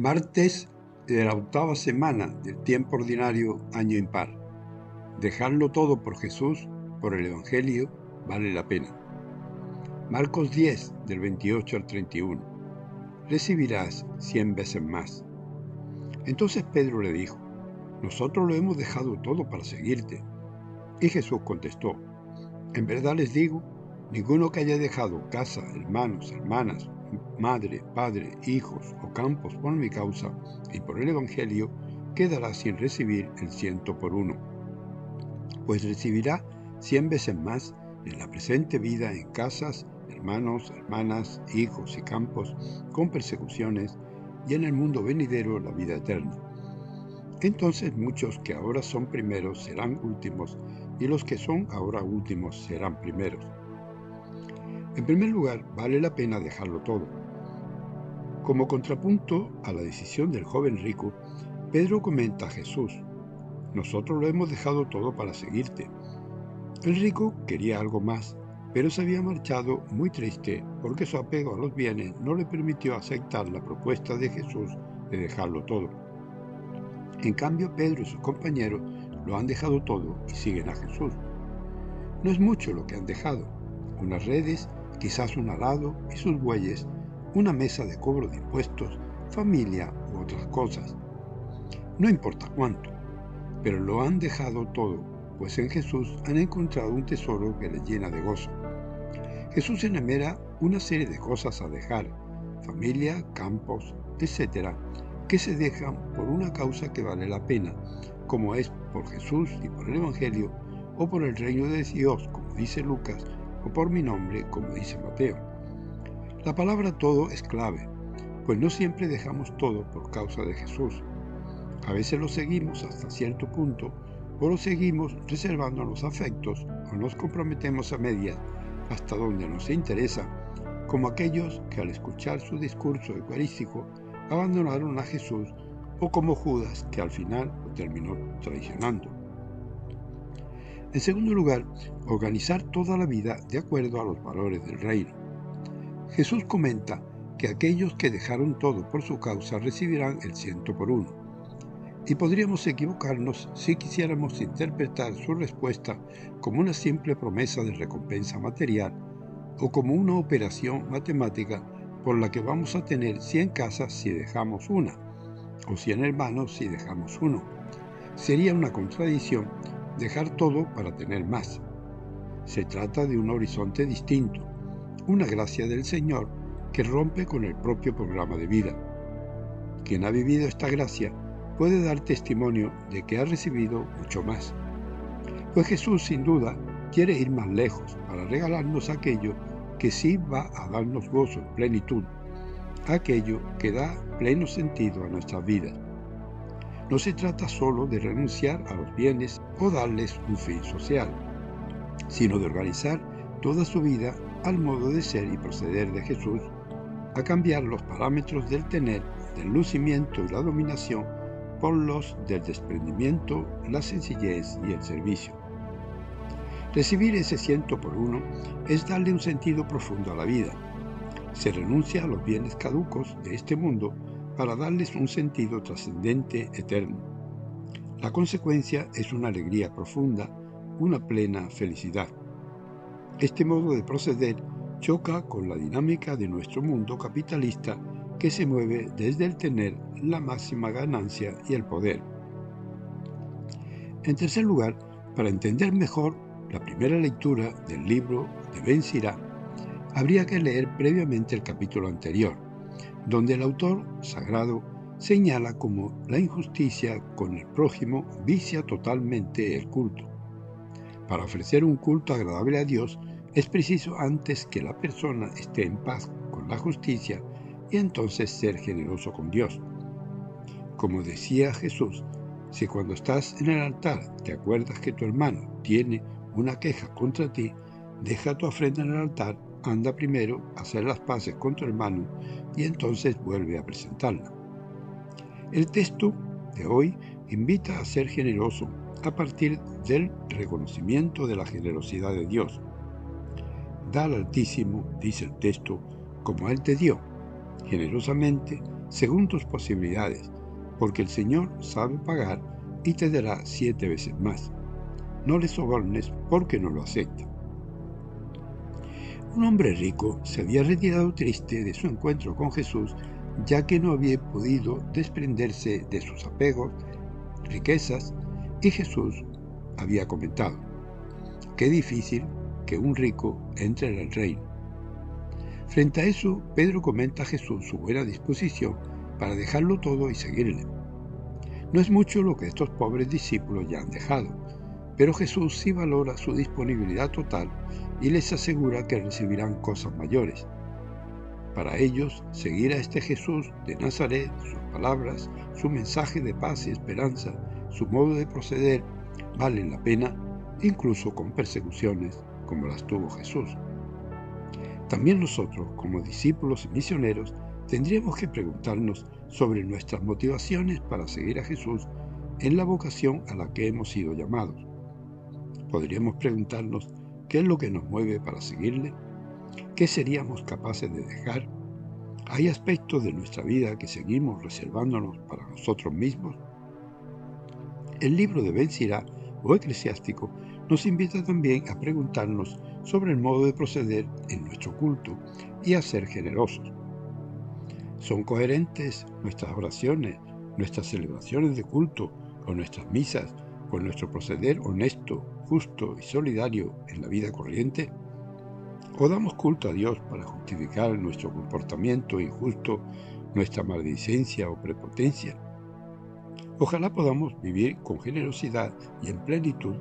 Martes de la octava semana del tiempo ordinario año impar. Dejarlo todo por Jesús, por el Evangelio, vale la pena. Marcos 10, del 28 al 31. Recibirás 100 veces más. Entonces Pedro le dijo: nosotros lo hemos dejado todo para seguirte. Y Jesús contestó: en verdad les digo, ninguno que haya dejado casa, hermanos, hermanas, madre, padre, hijos o campos por mi causa y por el Evangelio, quedará sin recibir el 100 por uno, pues recibirá 100 veces más en la presente vida en casas, hermanos, hermanas, hijos y campos, con persecuciones, y en el mundo venidero la vida eterna. Entonces muchos que ahora son primeros serán últimos, y los que son ahora últimos serán primeros. En primer lugar, vale la pena dejarlo todo. Como contrapunto a la decisión del joven rico, Pedro comenta a Jesús: nosotros lo hemos dejado todo para seguirte. El rico quería algo más, pero se había marchado muy triste porque su apego a los bienes no le permitió aceptar la propuesta de Jesús de dejarlo todo. En cambio, Pedro y sus compañeros lo han dejado todo y siguen a Jesús. No es mucho lo que han dejado: unas redes, quizás un arado y sus bueyes, una mesa de cobro de impuestos, familia u otras cosas. No importa cuánto, pero lo han dejado todo, pues en Jesús han encontrado un tesoro que les llena de gozo. Jesús enumera una serie de cosas a dejar: familia, campos, etc., que se dejan por una causa que vale la pena, como es por Jesús y por el Evangelio, o por el reino de Dios, como dice Lucas, o por mi nombre, como dice Mateo. La palabra todo es clave, pues no siempre dejamos todo por causa de Jesús. A veces lo seguimos hasta cierto punto, o lo seguimos reservando los afectos, o nos comprometemos a medias hasta donde nos interesa, como aquellos que al escuchar su discurso eucarístico abandonaron a Jesús, o como Judas, que al final lo terminó traicionando. En segundo lugar, organizar toda la vida de acuerdo a los valores del reino. Jesús comenta que aquellos que dejaron todo por su causa recibirán el 100 por uno. Y podríamos equivocarnos si quisiéramos interpretar su respuesta como una simple promesa de recompensa material o como una operación matemática por la que vamos a tener 100 casas si dejamos una, o 100 hermanos si dejamos uno. Sería una contradicción dejar todo para tener más. Se trata de un horizonte distinto, una gracia del Señor que rompe con el propio programa de vida. Quien ha vivido esta gracia puede dar testimonio de que ha recibido mucho más. Pues Jesús, sin duda, quiere ir más lejos para regalarnos aquello que sí va a darnos gozo, plenitud, aquello que da pleno sentido a nuestras vidas. No se trata solo de renunciar a los bienes o darles un fin social, sino de organizar toda su vida al modo de ser y proceder de Jesús, a cambiar los parámetros del tener, del lucimiento y la dominación por los del desprendimiento, la sencillez y el servicio. Recibir ese 100 por uno es darle un sentido profundo a la vida. Se renuncia a los bienes caducos de este mundo para darles un sentido trascendente, eterno. La consecuencia es una alegría profunda, una plena felicidad. Este modo de proceder choca con la dinámica de nuestro mundo capitalista que se mueve desde el tener, la máxima ganancia y el poder. En tercer lugar, para entender mejor la primera lectura del libro de Ben Sirá, habría que leer previamente el capítulo anterior, donde el autor sagrado señala cómo la injusticia con el prójimo vicia totalmente el culto. Para ofrecer un culto agradable a Dios, es preciso antes que la persona esté en paz con la justicia y entonces ser generoso con Dios. Como decía Jesús, si cuando estás en el altar te acuerdas que tu hermano tiene una queja contra ti, deja tu ofrenda en el altar, anda primero a hacer las paces con tu hermano y entonces vuelve a presentarla. El texto de hoy invita a ser generoso a partir del reconocimiento de la generosidad de Dios. Da al Altísimo, dice el texto, como Él te dio. generosamente según tus posibilidades, porque el Señor sabe pagar y te dará 7 veces más. No le sobornes porque no lo acepta. Un hombre rico se había retirado triste de su encuentro con Jesús, ya que no había podido desprenderse de sus apegos, riquezas, y Jesús había comentado: qué difícil que un rico entre en el reino. Frente a eso, Pedro comenta a Jesús su buena disposición para dejarlo todo y seguirle. No es mucho lo que estos pobres discípulos ya han dejado, pero Jesús sí valora su disponibilidad total y les asegura que recibirán cosas mayores. Para ellos, seguir a este Jesús de Nazaret, sus palabras, su mensaje de paz y esperanza, su modo de proceder, valen la pena, incluso con persecuciones como las tuvo Jesús. También nosotros, como discípulos y misioneros, tendríamos que preguntarnos sobre nuestras motivaciones para seguir a Jesús en la vocación a la que hemos sido llamados. Podríamos preguntarnos qué es lo que nos mueve para seguirle, qué seríamos capaces de dejar. ¿Hay aspectos de nuestra vida que seguimos reservándonos para nosotros mismos? El libro de Ben Sirá o Eclesiástico nos invita también a preguntarnos sobre el modo de proceder en nuestro culto y a ser generosos. ¿Son coherentes nuestras oraciones, nuestras celebraciones de culto o nuestras misas con nuestro proceder honesto, justo y solidario en la vida corriente? ¿O damos culto a Dios para justificar nuestro comportamiento injusto, nuestra maledicencia o prepotencia? Ojalá podamos vivir con generosidad y en plenitud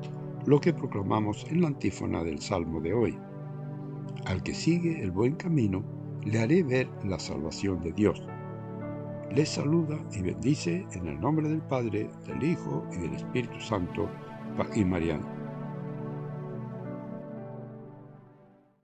lo que proclamamos en la antífona del Salmo de hoy. Al que sigue el buen camino, le haré ver la salvación de Dios. Les saluda y bendice en el nombre del Padre, del Hijo y del Espíritu Santo, y Mariano.